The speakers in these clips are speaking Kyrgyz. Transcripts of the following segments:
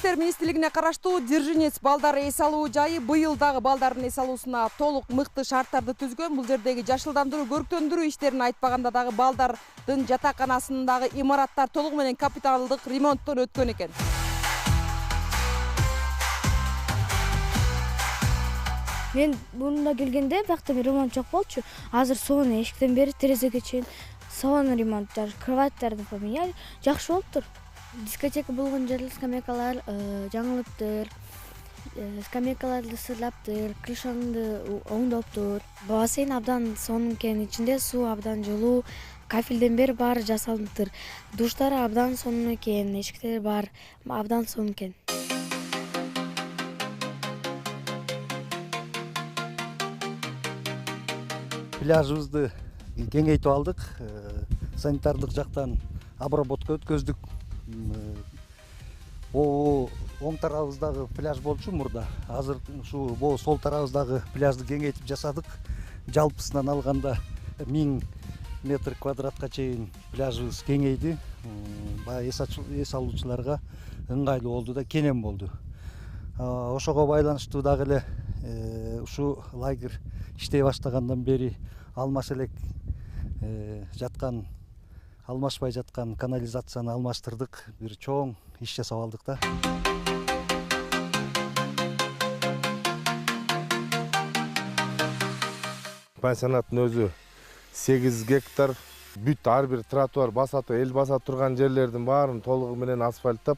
иштер министрлигине караштуу Дзержинец балдар эс алуу жайы быйыл дагы балдардын эс алуусуна толук мыкты шарттарды түзгөн. Бул жердеги жашылдандыруу, көрктөндүрүү иштерин айтпаганда дагы балдардын жатаканасындагы имараттар толугу менен капиталдык ремонттон өткөн экен. Мен мурда келгенде биякта ремонт жок болчу. Азыр сонун эшиктен бери терезеге чейин сонун ремонт, кроваттарды поменяли. Жакшы болуптур. Дискотека болгон жерлер скамейкалар жаңылыптыр. Скамейкаларды сырлаптыр, крышаңды оңдоптур. Бассейн абдан сонун экен, ичинде суу абдан жылуу, кафелден бери баары жасалыптыр. Душтары абдан сонун экен, эшиктери бар, абдан сонун экен. Пляжыбызды кеңейтип алдык, санитардык жактан обработка өткөздүк. Оң тарабыбыздагы пляж болчу мурда. Азыр ушу сол тарабыбыздагы пляжды кеңейтип жасадык. Жалпысынан алганда 1000 метр квадратка чейин пляжыбыз кеңейди. Баягы эс алуучуларга ыңгайлуу болду да, кенен болду. Ошого байланыштуу дагы эле ушу лагерь иштей баштагандан бери алмаш элек жаткан, алмашпай жаткан канализацияны алмаштырдык. Бир чоң иш жасап алдык да. Пансионаттын өзү 8 гектар. Бүт ар бир тротуар эл баса турган жерлердин баарын толугу менен асфальттап,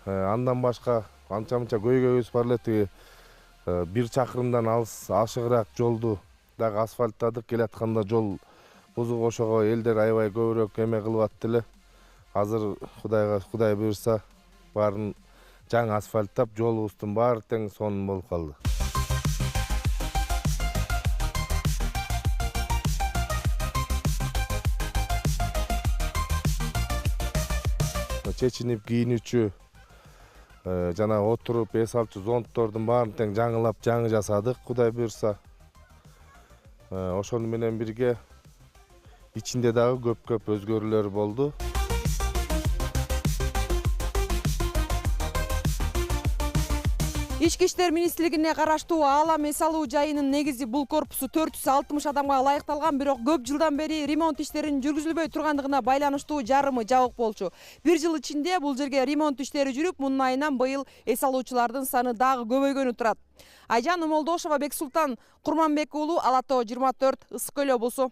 андан башка анча-мынча көйгөй өсүп бар эле. 1 чакырымдан ашыгыраак жолду дагы асфальттадык. Келатканда жол бузук, ошого элдер аябай көбүрөөк эме кылып атты эле. Азыр Кудай буйрса баарын жаңы асфальттап, жолубуздун баары тең сонун болуп калды. Чечинип кийинүүчү, жана отуруп эс алчу зонттордун баарын тең жаңылап, жаңы жасадык, Кудай буйрса. Ошону менен бирге ичинде дагы көп өзгөрүүлөр болду. Ички иштер министрлигине караштуу Аалам эс алуу жайынын негизи бул корпусу 460 адамга ылайыкталган, бирок көп жылдан бери ремонт иштеринин жүргүзүлбөй тургандыгына байланыштуу жарымы жабык болчу. 1 жыл ичинде бул жерге ремонт иштери жүрүп, мунун айынан быйыл эс алуучулардын саны дагы көбөйгөнү турат. Айжан Омолдошова, Бексултан Курманбек уулу, Ала Тоо 24, Ысык Көл облусу.